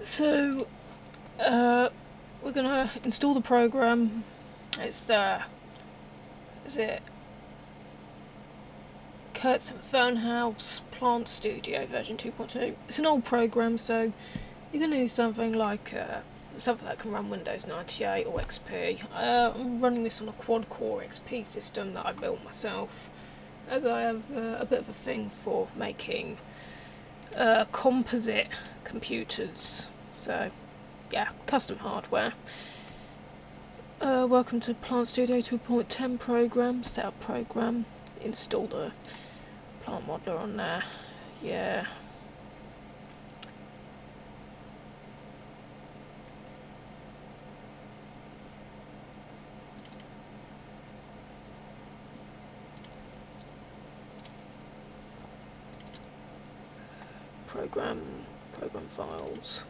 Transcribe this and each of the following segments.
So we're gonna install the program. It's is it Kurtz and Fernhouse Plant Studio version 2.2. It's an old program, so you're gonna need something like something that can run Windows 98 or XP. I'm running this on a quad-core XP system that I built myself, as I have a bit of a thing for making composite computers. So yeah, custom hardware. Welcome to Plant Studio 2.10 program, setup program, install the plant modeler on there, yeah. Program files.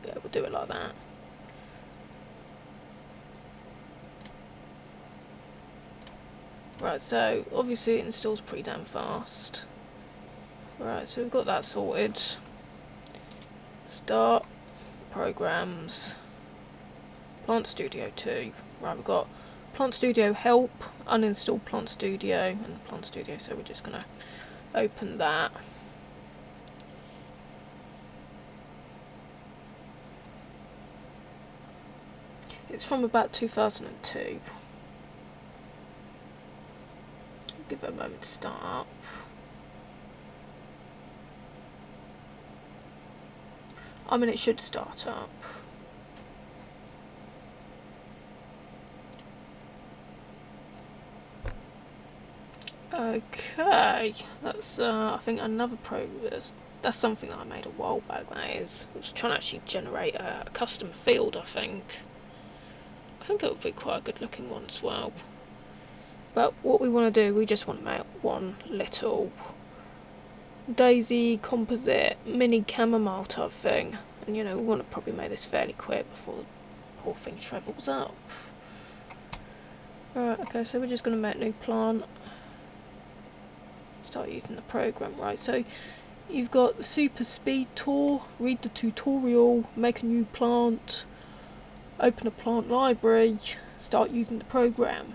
Yeah, we'll do it like that. Right, so obviously it installs pretty damn fast. Right, so we've got that sorted. Start, programs, Plant Studio 2. Right, we've got Plant Studio help, uninstall Plant Studio, and Plant Studio, so we're just gonna open that. It's from about 2002. Give it a moment to start up. I mean, it should start up. Okay, that's I think another that's something that I made a while back. That is, I was trying to actually generate a custom field. I think it would be quite a good looking one as well. But what we want to do, we just want to make one little daisy composite mini chamomile type thing, and you know, we want to probably make this fairly quick before the poor thing shrivels up. Alright, okay, so we're just going to make a new plant. Start using the program. Right, so you've got the super speed tool, read the tutorial, make a new plant, open a plant library, start using the program.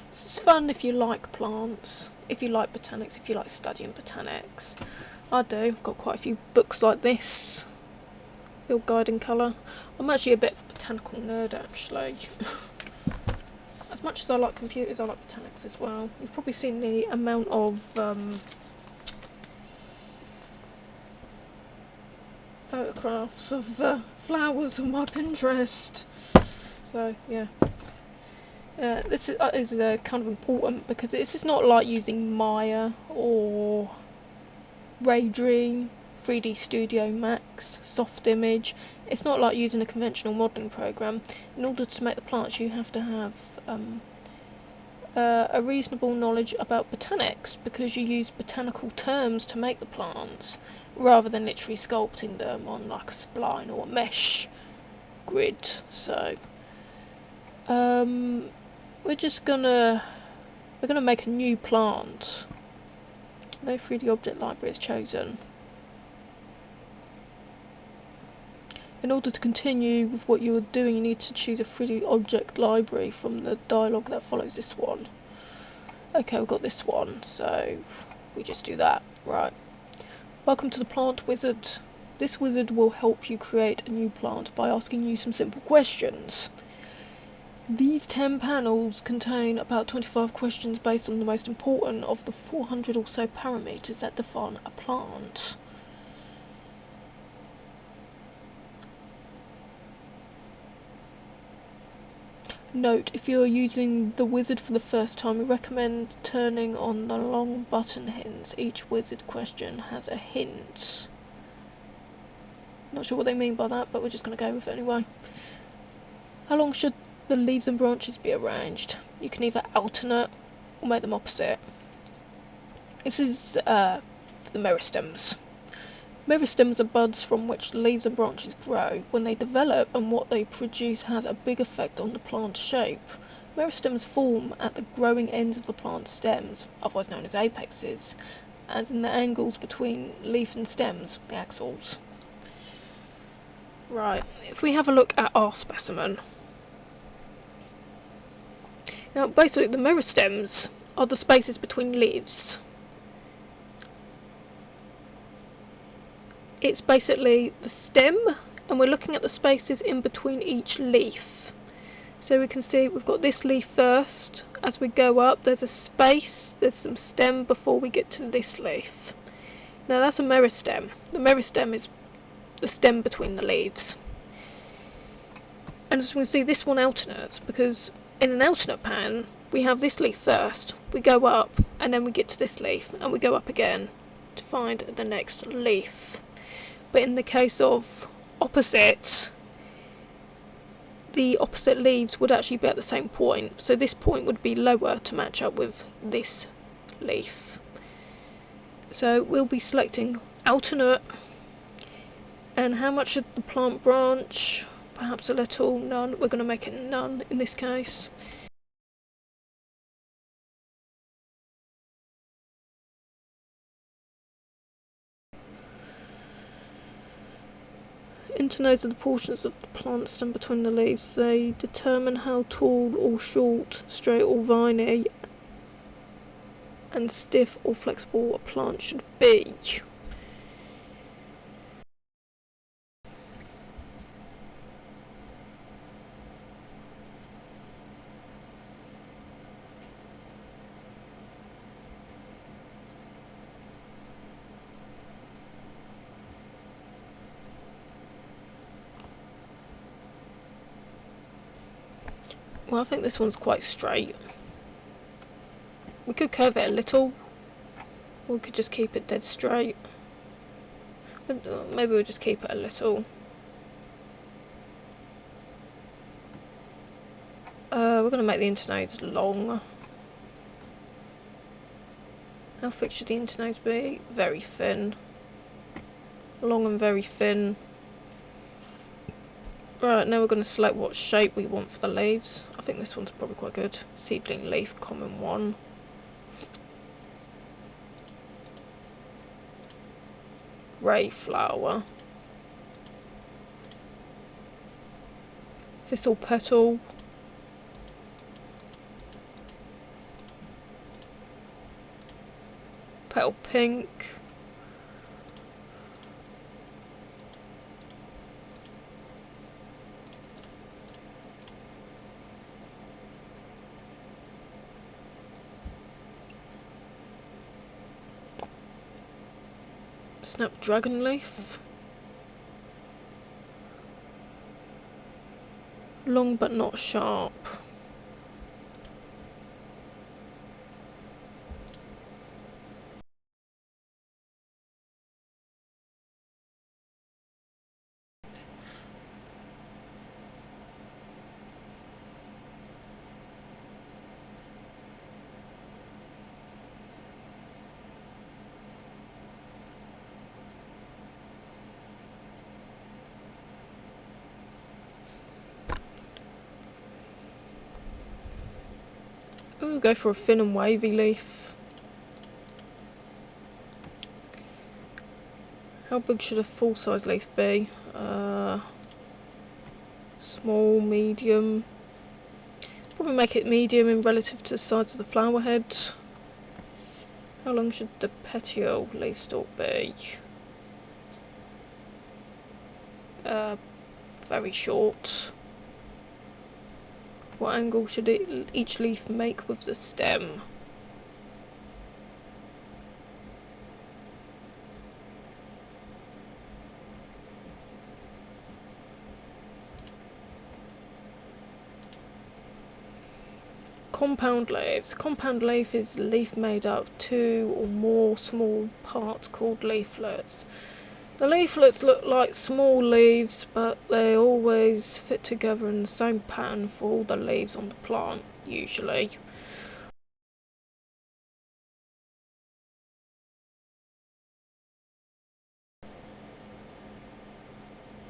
This is fun if you like plants, if you like botanics, if you like studying botanics. I do. I've got quite a few books like this. Field guide in colour. I'm actually a bit of a botanical nerd, actually. As much as I like computers, I like botanics as well. You've probably seen the amount of photographs of flowers on my Pinterest. So yeah, this is kind of important because this is not like using Maya or Raydream, 3D Studio Max, Soft Image. It's not like using a conventional modelling program. In order to make the plants, you have to have a reasonable knowledge about botanics, because you use botanical terms to make the plants rather than literally sculpting them on like a spline or a mesh grid. So we're gonna make a new plant. No 3D object library is chosen. In order to continue with what you are doing, you need to choose a 3D object library from the dialogue that follows this one. Okay, we've got this one, so we just do that. Right. Welcome to the Plant Wizard. This wizard will help you create a new plant by asking you some simple questions. These 10 panels contain about 25 questions based on the most important of the 400 or so parameters that define a plant. Note, if you are using the wizard for the first time, we recommend turning on the long button hints. Each wizard question has a hint. Not sure what they mean by that, but we're just going to go with it anyway. How long should the leaves and branches be arranged? You can either alternate or make them opposite. This is for the meristems. Meristems are buds from which the leaves and branches grow. When they develop, and what they produce has a big effect on the plant shape. Meristems form at the growing ends of the plant stems, otherwise known as apexes, and in the angles between leaf and stems, the axils. Right, if we have a look at our specimen. Now basically the meristems are the spaces between leaves. It's basically the stem, and we're looking at the spaces in between each leaf. So we can see we've got this leaf first. As we go up, there's a space, there's some stem before we get to this leaf. Now that's a meristem. The meristem is the stem between the leaves. And as we can see, this one alternates, because in an alternate pattern, we have this leaf first, we go up, and then we get to this leaf, and we go up again to find the next leaf. But in the case of opposites, the opposite leaves would actually be at the same point, so this point would be lower to match up with this leaf. So we'll be selecting alternate, and how much of the plant branch? Perhaps a little, none. We're going to make it none in this case. Internodes are the portions of the plant stem between the leaves. They determine how tall or short, straight or viney, and stiff or flexible a plant should be. Well, I think this one's quite straight. We could curve it a little, or we could just keep it dead straight. Maybe we'll just keep it a little. We're going to make the internodes long. How thick should the internodes be? Very thin. Long and very thin. Right, now we're going to select what shape we want for the leaves. I think this one's probably quite good. Seedling leaf, common one. Ray flower. Thistle petal. Petal pink. Snapdragon leaf. Long but not sharp. We'll go for a thin and wavy leaf. How big should a full size leaf be? Small, medium. Probably make it medium in relative to the size of the flower head. How long should the petiole leaf stalk be? Very short. What angle should each leaf make with the stem? Compound leaves. Compound leaf is a leaf made up of 2 or more small parts called leaflets. The leaflets look like small leaves, but they always fit together in the same pattern for all the leaves on the plant, usually.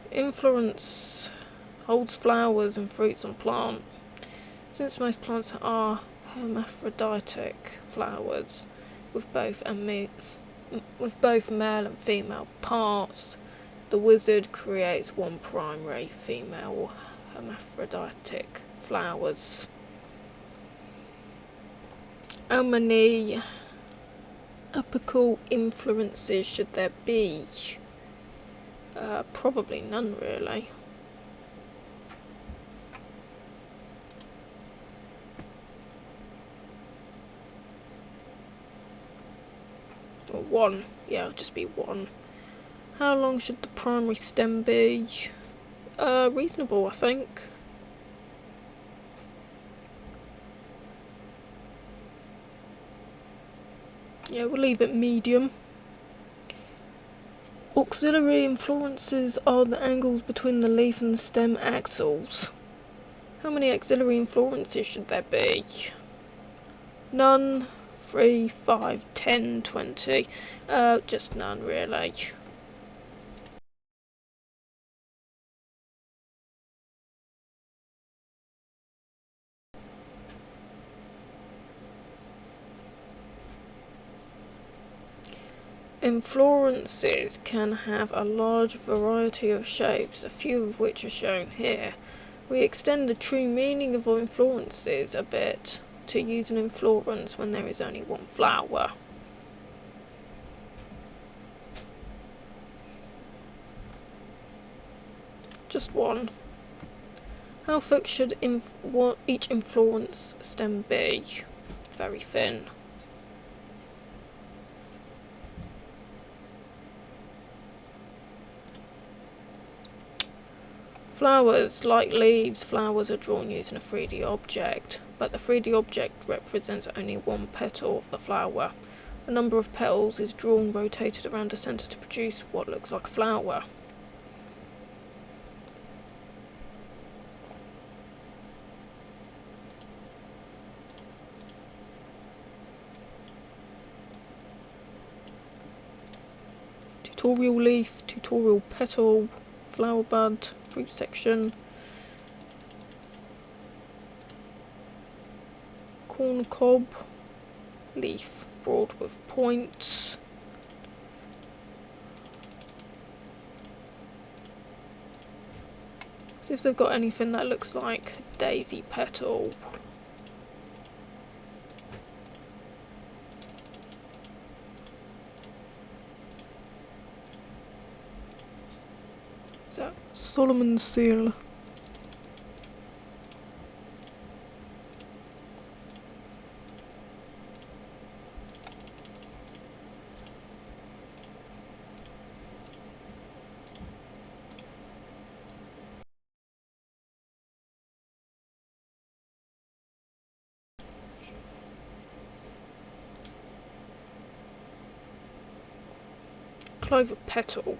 Inflorescence holds flowers and fruits on plant. Since most plants are hermaphroditic flowers with both male and female parts, the wizard creates one primary female hermaphroditic flowers. How many apical inflorescences should there be? Probably none, really. Or one. Yeah, it'll just be one. How long should the primary stem be? Reasonable, I think. Yeah, we'll leave it medium. Auxiliary inflorescences are the angles between the leaf and the stem axils. How many auxiliary inflorescences should there be? None, 3, 5, 10, 20. Just none, really. Inflorescences can have a large variety of shapes, a few of which are shown here. We extend the true meaning of inflorescences a bit to use an inflorescence when there is only one flower. Just one. How thick should each inflorescence stem be? Very thin. Flowers, like leaves, flowers are drawn using a 3D object, but the 3D object represents only one petal of the flower. A number of petals is drawn rotated around the centre to produce what looks like a flower. Tutorial leaf, tutorial petal, flower bud, fruit section, corn cob, leaf broad with points, see if they've got anything that looks like a daisy petal. Is that Solomon's seal? Clover petal.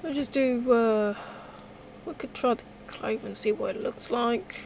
We'll just do, we could try the clover and see what it looks like.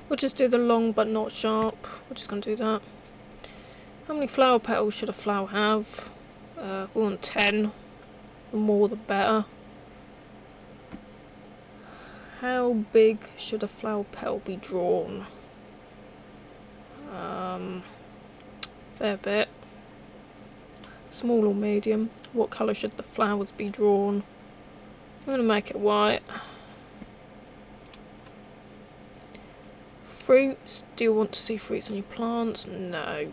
We'll just do the long but not sharp. We're just going to do that. How many flower petals should a flower have? We want 10. The more the better. How big should a flower petal be drawn? Fair bit. Small or medium? What colour should the flowers be drawn? I'm going to make it white. Fruits. Do you want to see fruits on your plants? No.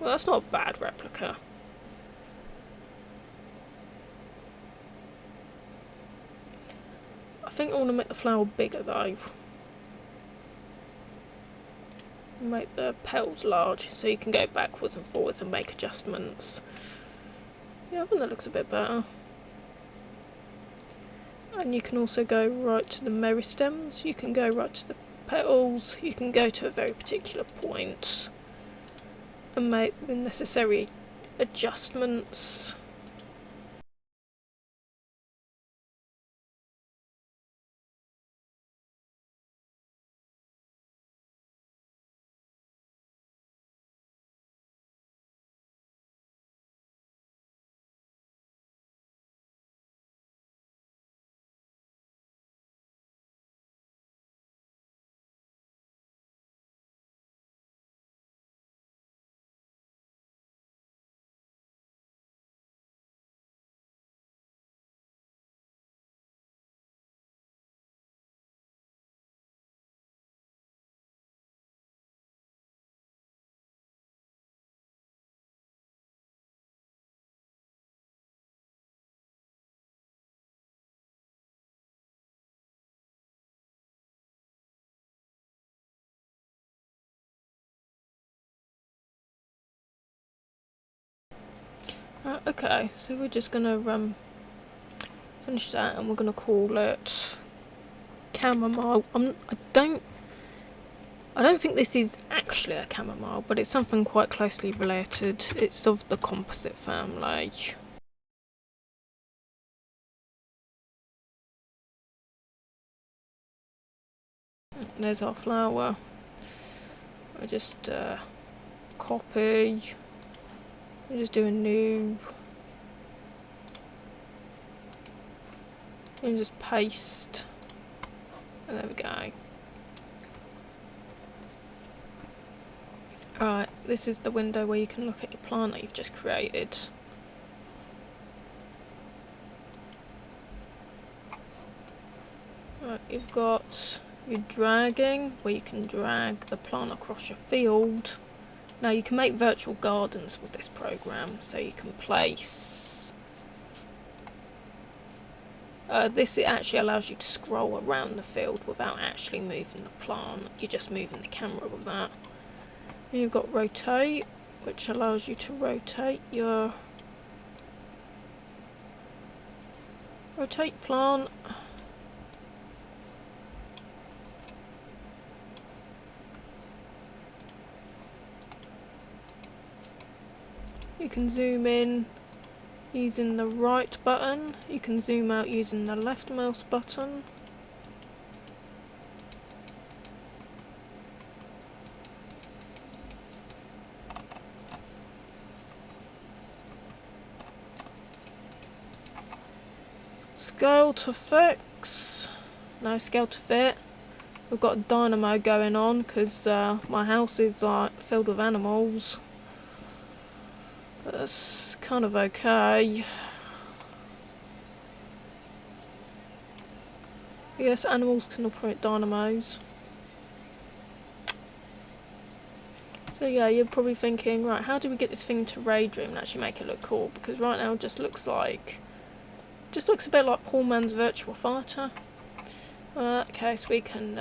Well, that's not a bad replica. I think I want to make the flower bigger though. Make the petals large so you can go backwards and forwards and make adjustments. Yeah, I think that looks a bit better. And you can also go right to the meristems, you can go right to the petals, you can go to a very particular point and make the necessary adjustments. Okay, so we're just gonna finish that and we're gonna call it chamomile. I don't think this is actually a chamomile, but it's something quite closely related. It's of the composite family. There's our flower. I just copy. I just do a new. And just paste. And there we go. Alright, this is the window where you can look at your plant that you've just created. Right, you've got your dragging, where you can drag the plant across your field. Now you can make virtual gardens with this program, so you can place... it actually allows you to scroll around the field without actually moving the plant, you're just moving the camera with that. And you've got rotate, which allows you to rotate your plant. You can zoom in using the right button, you can zoom out using the left mouse button. Scale to fix. No, scale to fit. We've got a dynamo going on because my house is filled with animals. That's kind of okay. Yes, animals can operate dynamos. So yeah, you're probably thinking, right, how do we get this thing to Raydream and actually make it look cool? Because right now it just looks a bit like poor man's virtual fighter. Okay, so we can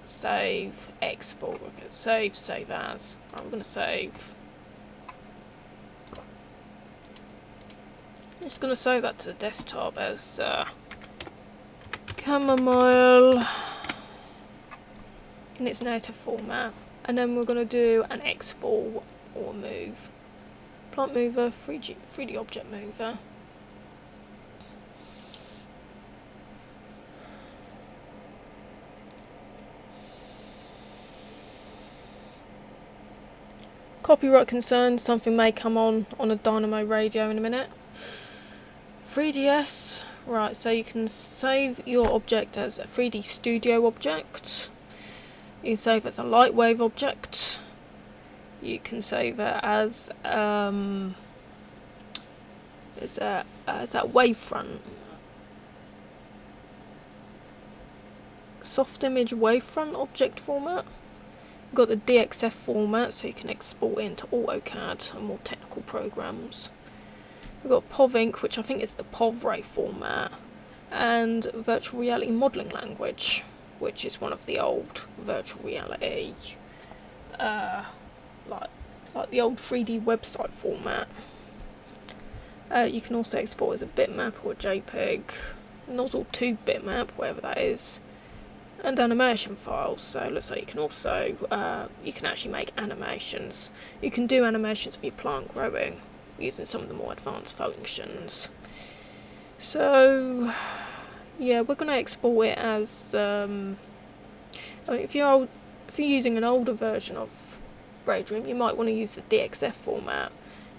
save, export, we can save as. Right, we're going to save. I'm just going to save that to the desktop as chamomile in its native format. And then we're going to do an export or move. Plant mover, 3D object mover. Copyright concerns, something may come on a dynamo radio in a minute. 3ds, right, so you can save your object as a 3D studio object. You can save it as a light wave object. You can save it as that wavefront, soft image wavefront object format. You've got the DXF format, so you can export it into AutoCAD and more technical programs. We've got POVinc, which I think is the POVray format, and virtual reality modelling language, which is one of the old virtual reality, like the old 3D website format. You can also export as a bitmap or a JPEG, nozzle 2 bitmap, whatever that is, and animation files. So it looks like you can also you can actually make animations. You can do animations of your plant growing using some of the more advanced functions. So yeah, we're going to export it as I mean, if you're using an older version of Raydream, you might want to use the DXF format.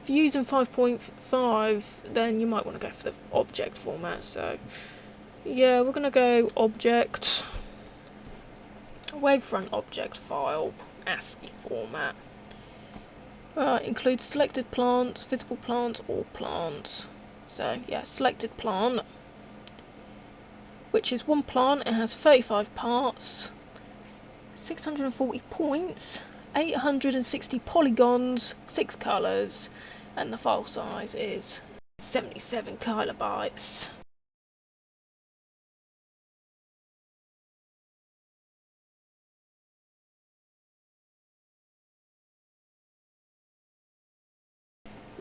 If you're using 5.5, then you might want to go for the object format. So yeah, we're going to go object, wavefront object file, ASCII format. Includes selected plants, visible plants, or plants. So yeah, selected plant, which is one plant. It has 35 parts, 640 points, 860 polygons, 6 colours, and the file size is 77 kilobytes.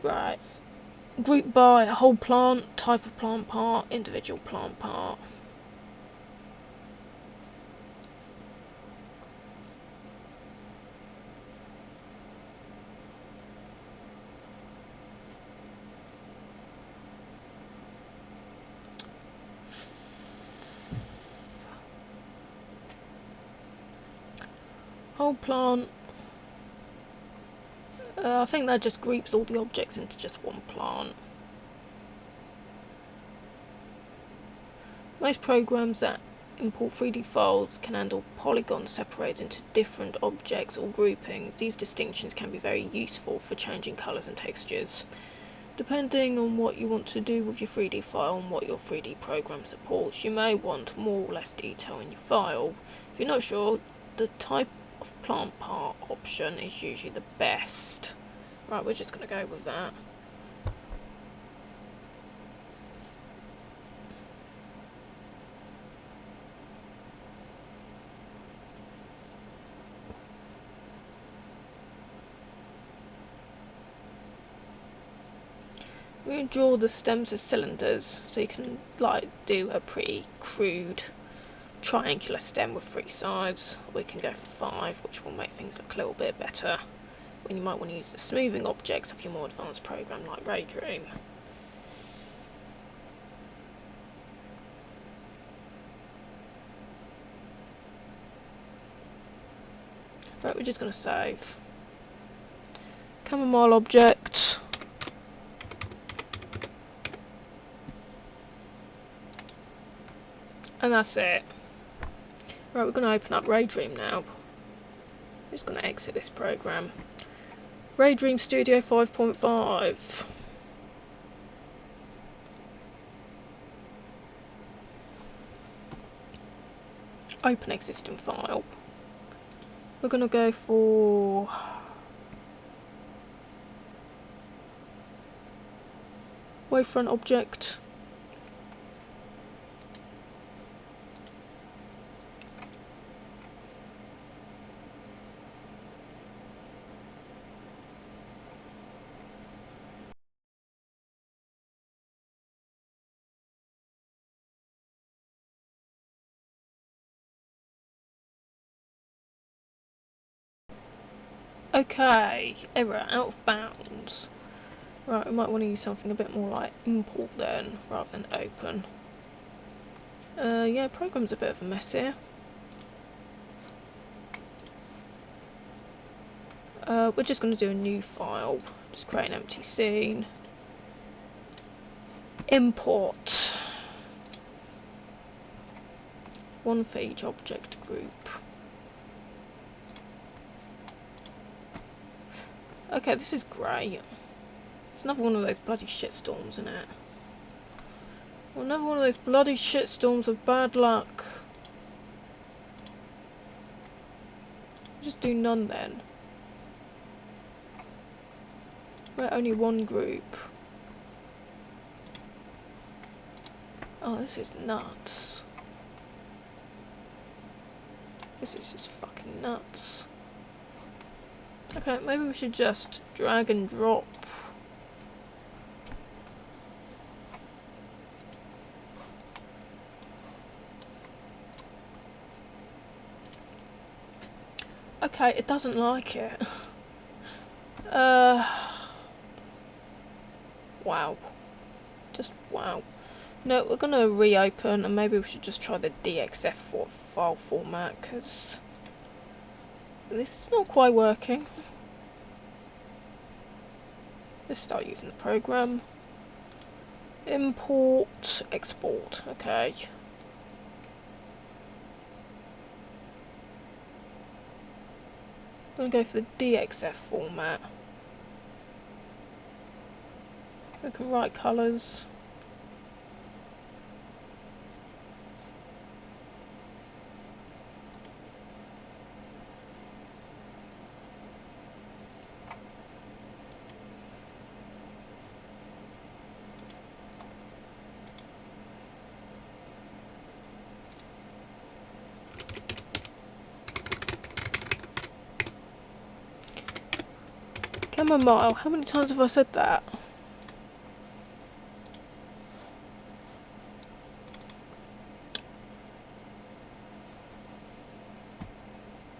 Right, group by whole plant, type of plant part, individual plant part. Whole plant, I think that just groups all the objects into just one plant. Most programs that import 3D files can handle polygons separated into different objects or groupings. These distinctions can be very useful for changing colours and textures. Depending on what you want to do with your 3D file and what your 3D program supports, you may want more or less detail in your file. If you're not sure, the type of plant part option is usually the best. Right, we're just going to go with that. We're going to draw the stems as cylinders, so you can like do a pretty crude triangular stem with 3 sides. We can go for 5, which will make things look a little bit better when you might want to use the smoothing objects of your more advanced program like Raydream. Right, we're just going to save. Chamomile object. And that's it. Right, we're going to open up Raydream now. I'm just going to exit this program. Raydream Studio 5.5. Open existing file. We're going to go for wavefront object. Okay, error, out of bounds. Right, we might want to use something a bit more like import then, rather than open. Yeah, program's a bit of a mess here. We're just going to do a new file. Just create an empty scene. Import. One for each object group. Okay, this is great. It's another one of those bloody shitstorms, isn't it? Another one of those bloody shitstorms of bad luck. Just do none then. We're only one group. Oh, this is nuts. This is just fucking nuts. Okay, maybe we should just drag and drop. Okay, it doesn't like it. Wow. Just wow. No, we're gonna reopen and maybe we should just try the DXF file format because this is not quite working. Let's start using the program. Import, export, okay. I'm gonna go for the DXF format. We can write colours. Chamomile, how many times have I said that?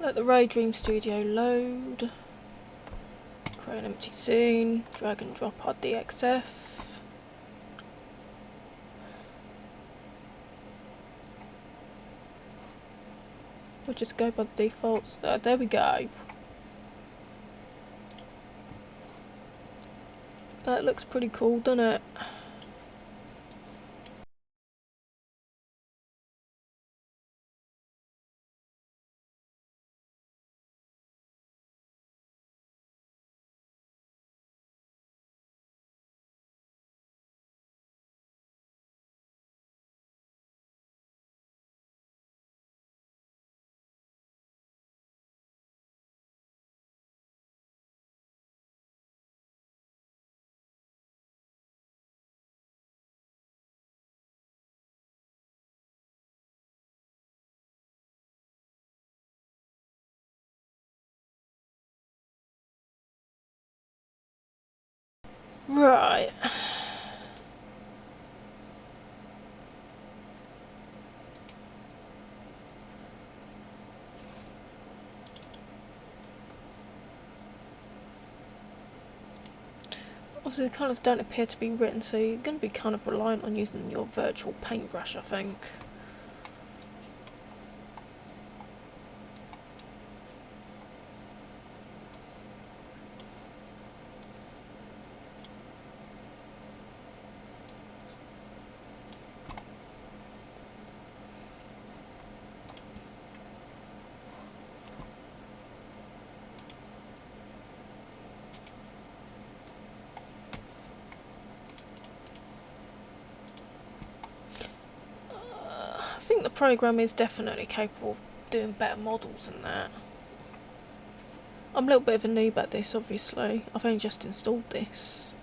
Let the Raydream studio load. Create an empty scene. Drag and drop our DXF. We'll just go by the defaults. There we go. That looks pretty cool, doesn't it? Right. Obviously the colours don't appear to be written, so you're going to be kind of reliant on using your virtual paintbrush, I think. I think the program is definitely capable of doing better models than that. I'm a little bit of a noob at this, obviously. I've only just installed this.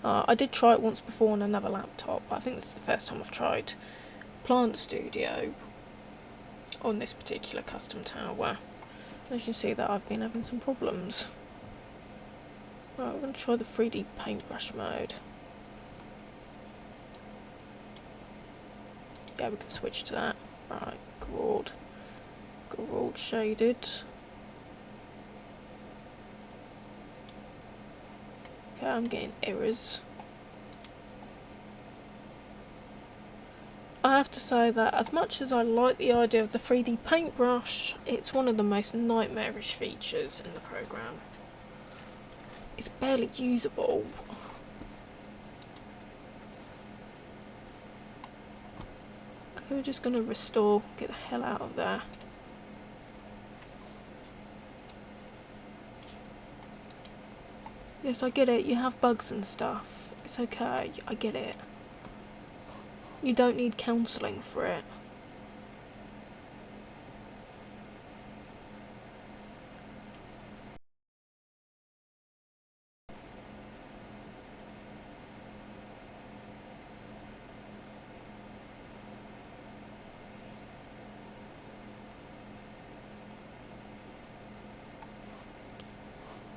I did try it once before on another laptop, but I think this is the first time I've tried plantstudio on this particular custom tower. As you can see that I've been having some problems. Right, we're going to try the 3D paintbrush mode. Yeah, we can switch to that. Right, Gold shaded. Okay, I'm getting errors. I have to say that as much as I like the idea of the 3D paintbrush, it's one of the most nightmarish features in the program. It's barely usable. Okay, we're just going to restore, get the hell out of there. Yes, I get it, you have bugs and stuff. It's okay, I get it. You don't need counselling for it.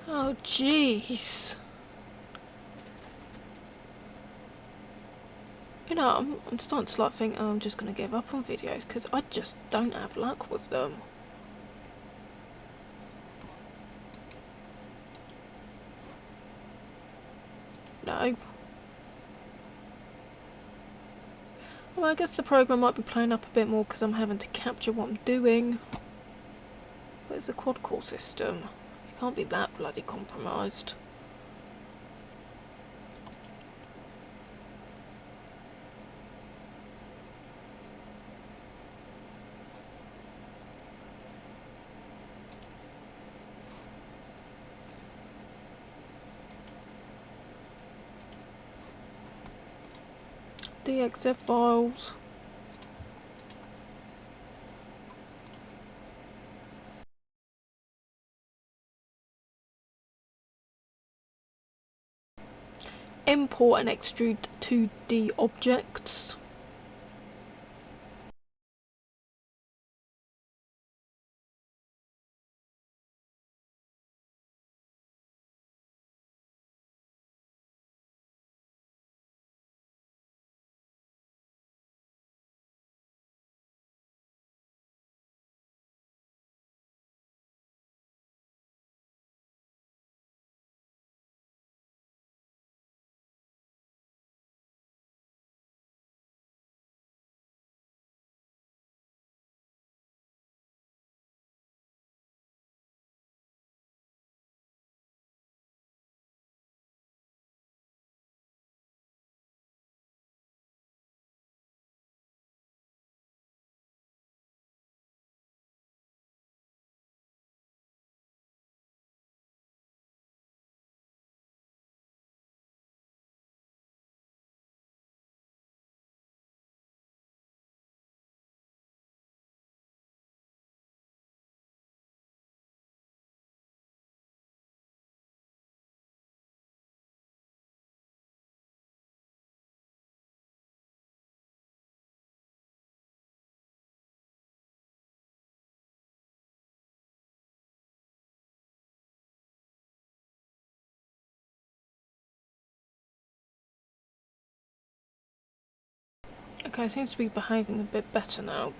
Oh, jeez. You know, I'm starting to like think, oh, I'm just going to give up on videos because I just don't have luck with them. No. Well, I guess the program might be playing up a bit more because I'm having to capture what I'm doing. But it's a quad-core system. It can't be that bloody compromised. DXF files. Import and extrude 2D objects. Okay, it seems to be behaving a bit better now.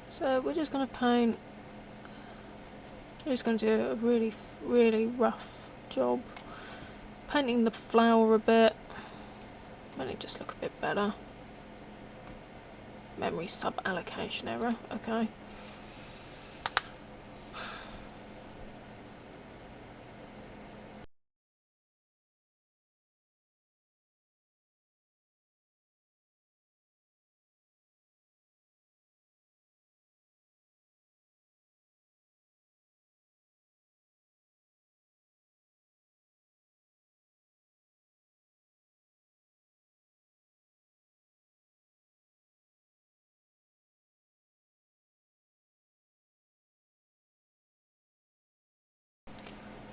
So we're just going to paint. We're just going to do a really rough job. Painting the flower a bit. Make it just look a bit better. Memory sub-allocation error, okay.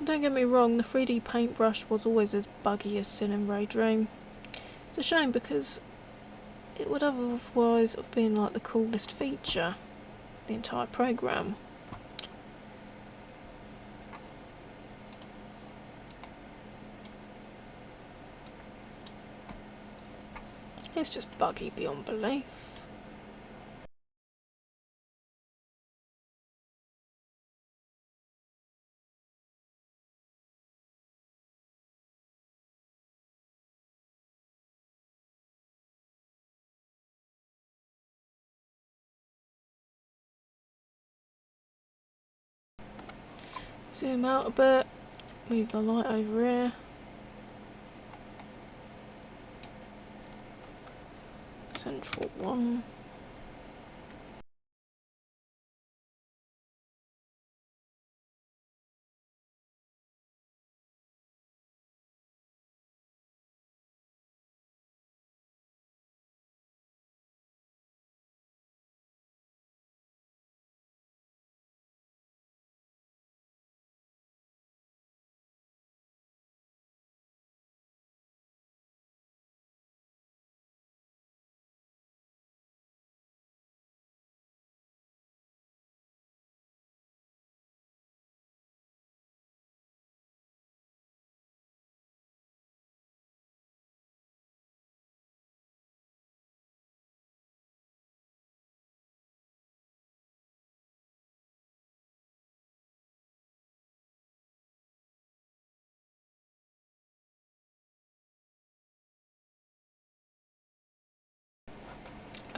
Don't get me wrong, the 3D paintbrush was always as buggy as sin in Raydream. It's a shame because it would otherwise have been like the coolest feature, the entire program. It's just buggy beyond belief. Zoom out a bit, move the light over here. Central one.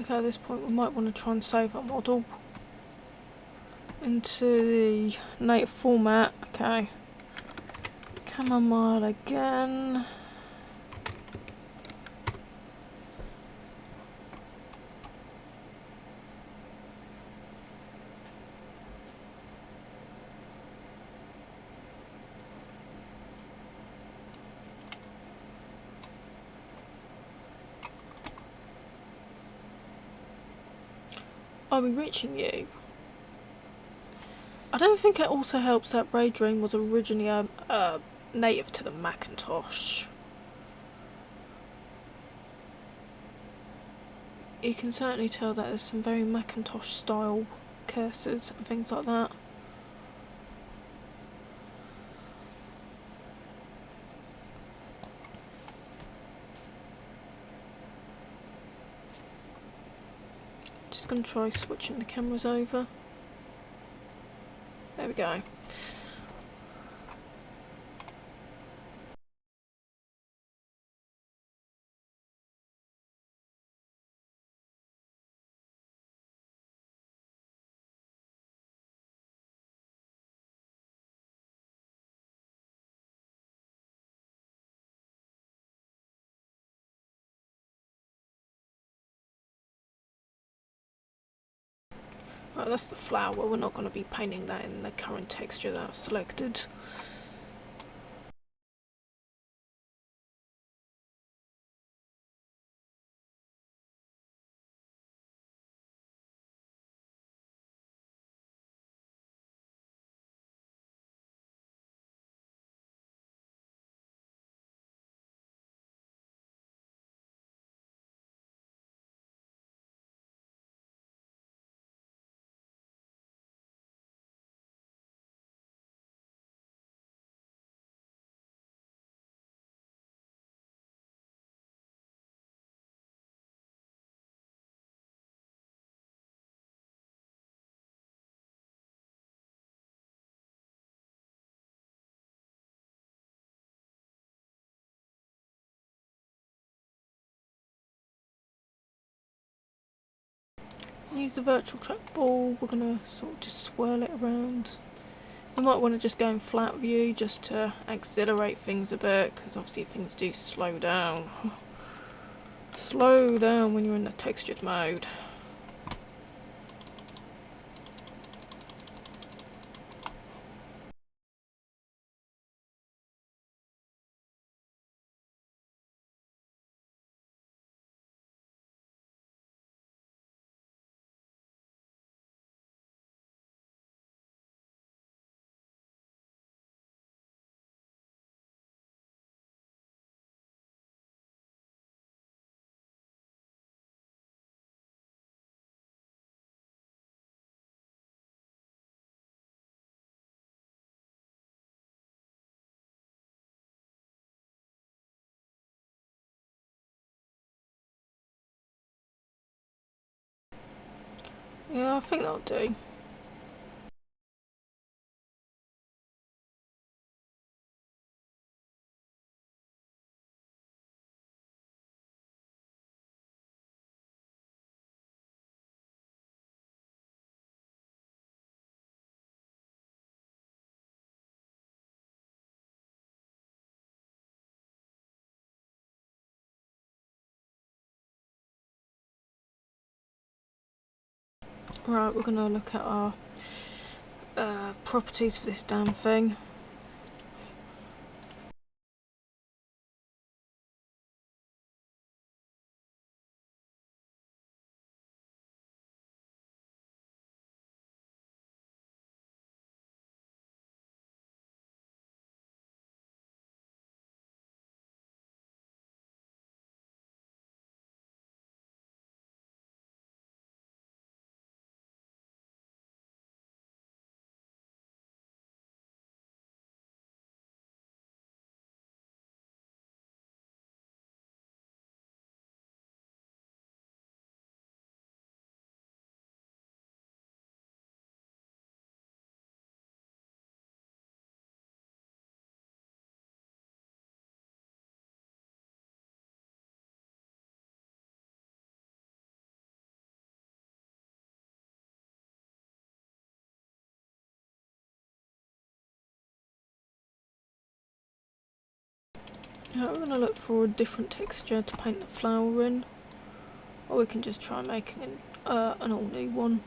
Okay, at this point we might want to try and save our model into the native format. Okay, chamomile again. I'll be reaching you. I don't think it also helps that Raydream was originally native to the Macintosh. You can certainly tell that there's some very Macintosh style cursors and things like that. Just going to try switching the cameras over. There we go. Right, that's the flower. We're not going to be painting that in the current texture that I've selected. Use the virtual trackball. We're going to sort of just swirl it around. I might want to just go in flat view just to accelerate things a bit, because obviously things do slow down. Slow down when you're in the textured mode. Yeah, I think that'll do. Right, we're gonna look at our properties for this damn thing. Now we're gonna look for a different texture to paint the flower in, or we can just try making an all new one.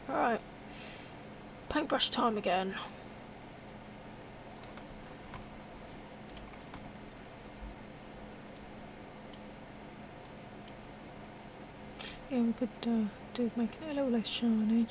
Alright, paintbrush time again. Yeah, we could do making it a little less shiny.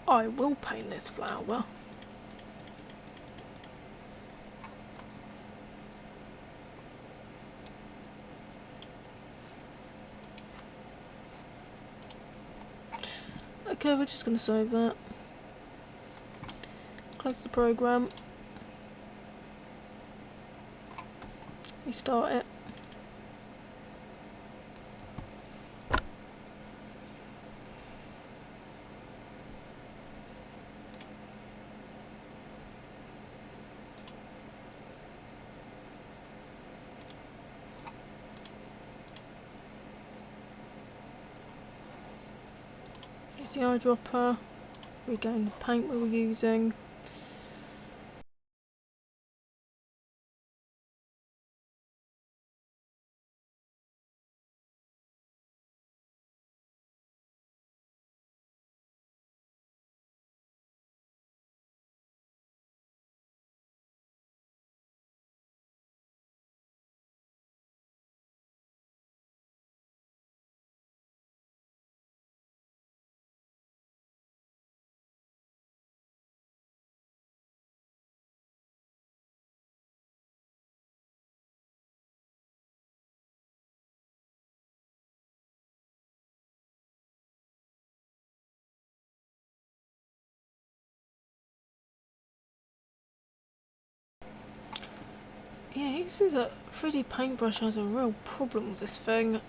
I will paint this flower. Okay, we're just going to save that. Close the program. Restart it. Here's the eyedropper. Regain the paint we were using. Yeah, this is a 3D paintbrush has a real problem with this thing.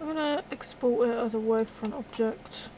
I'm gonna export it as a wavefront object.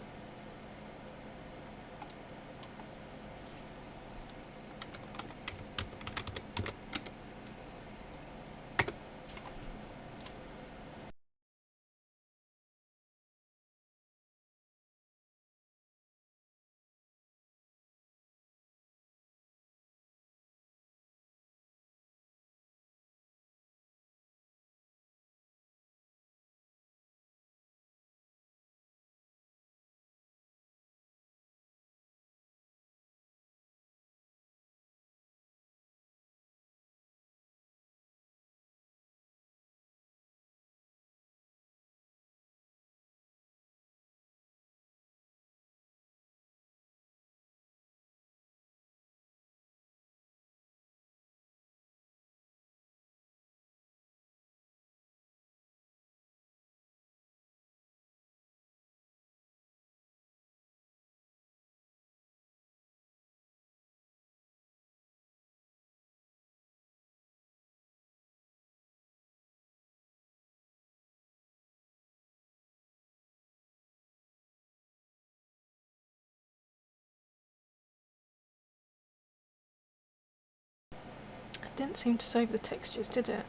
It didn't seem to save the textures, did it?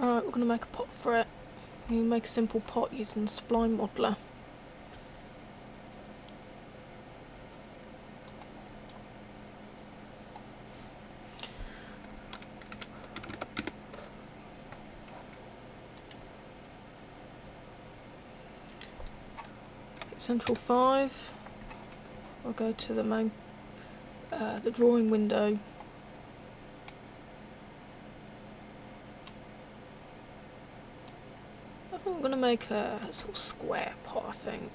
Alright, we're going to make a pot for it. You make a simple pot using the spline modeler. Hit Central 5. I'll go to the main, the drawing window. I think I'm going to make a sort of square pot, I think.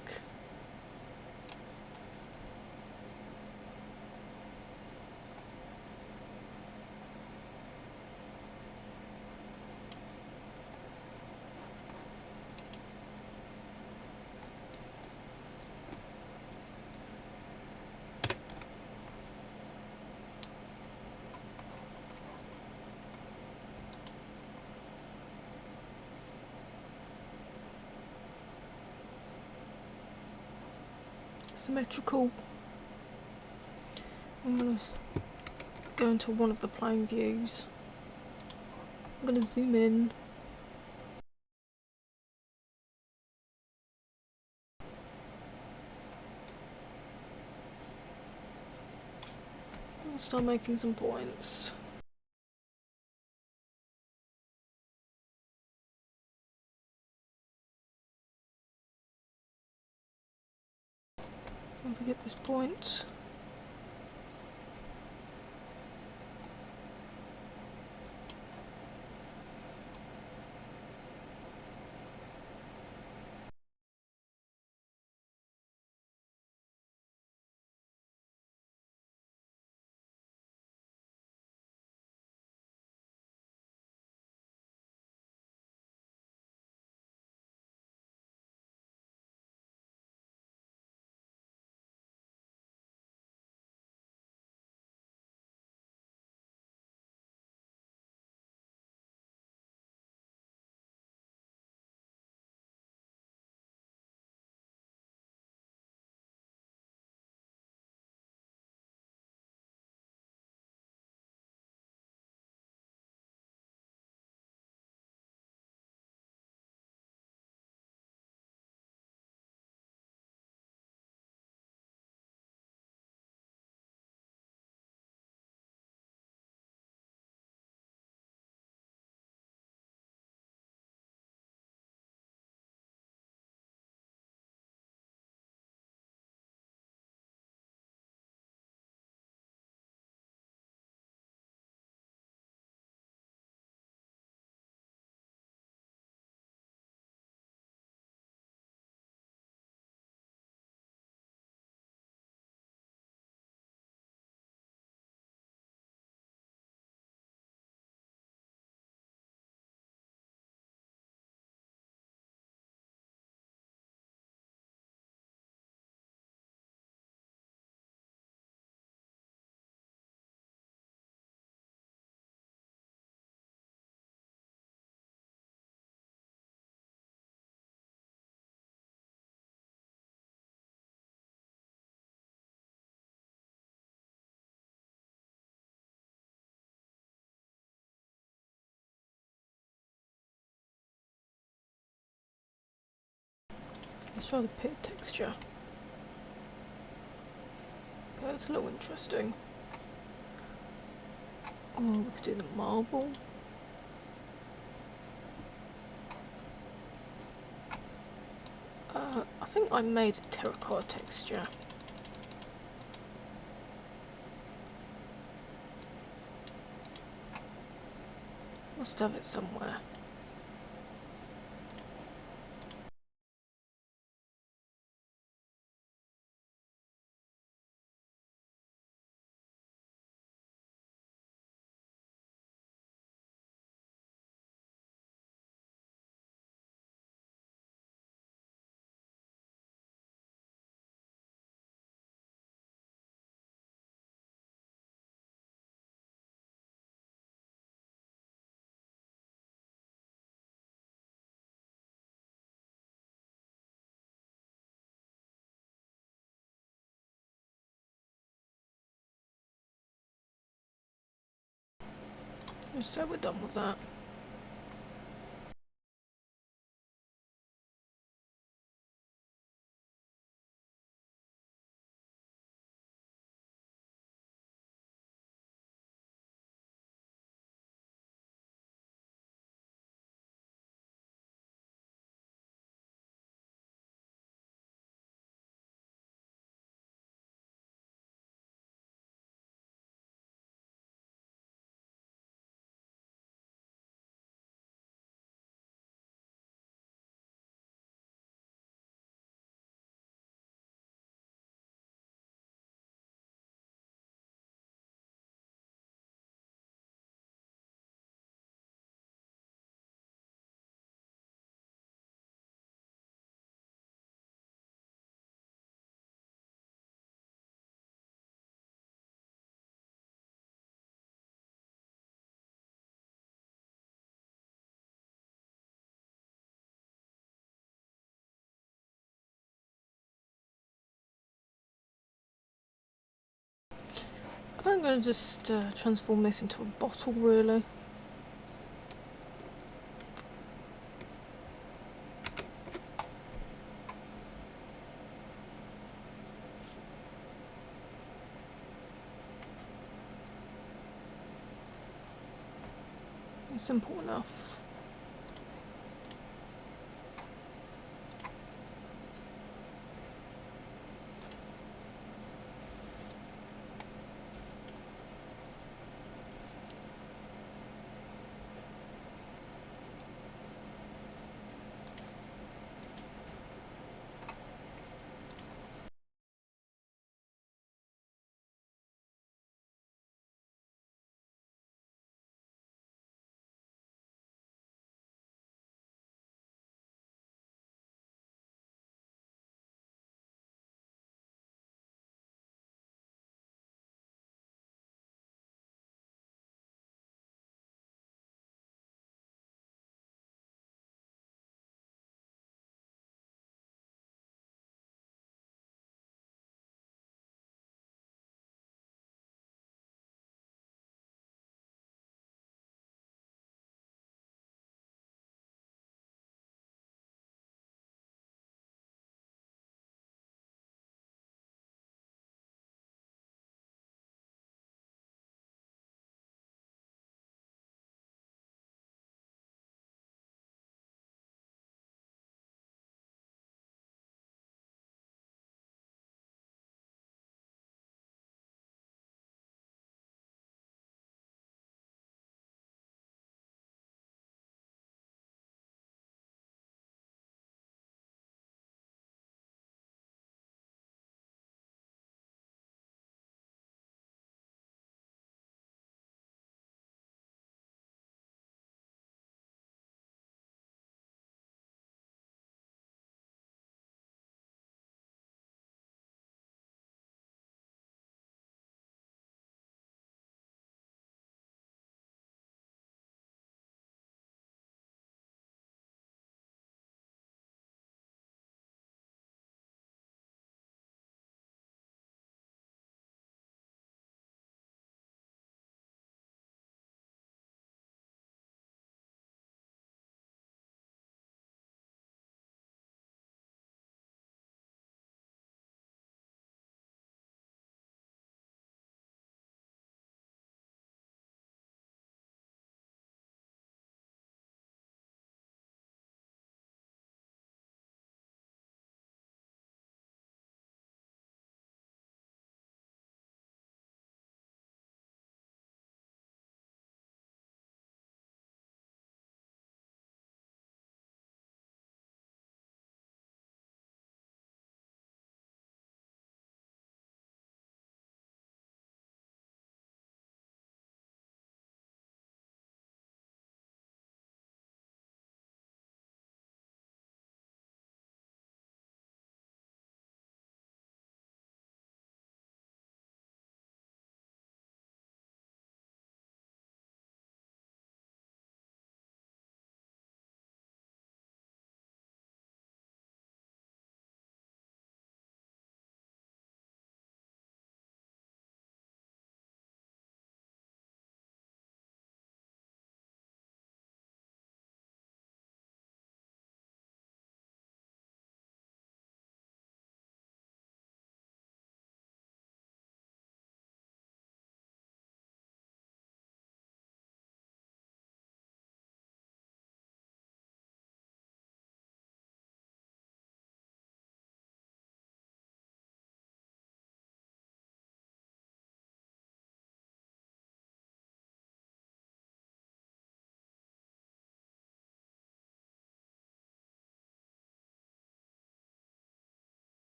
Symmetrical. I'm going to go into one of the plane views. I'm gonna zoom in. I'll start making some points. Don't forget this point. Let's try the pit texture. Okay, that's a little interesting. Oh, we could do the marble. I think I made a terracotta texture. Must have it somewhere. So we're done with that. I'm going to just transform this into a bottle, really. It's simple enough.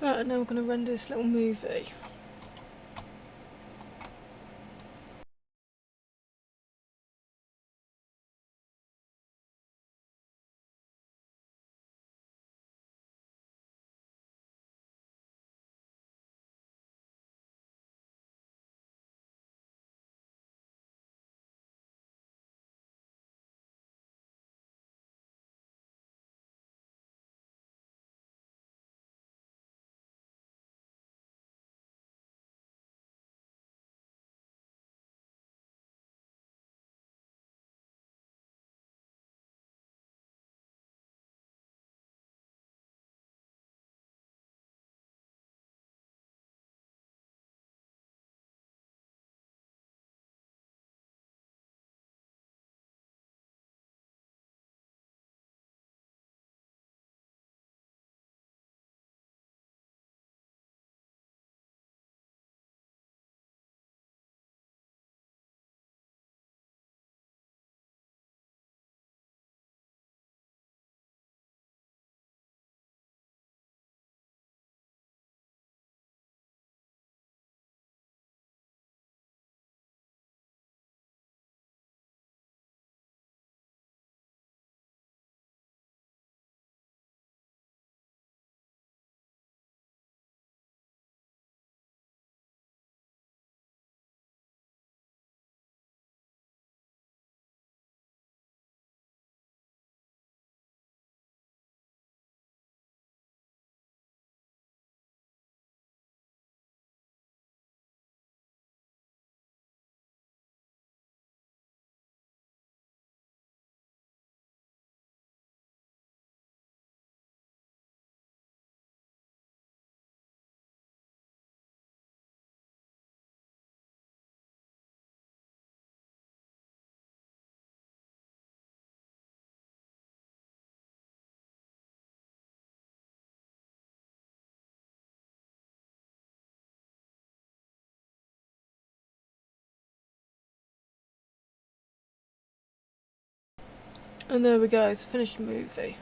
Right, and now we're going to render this little movie. And there we go, it's a finished movie.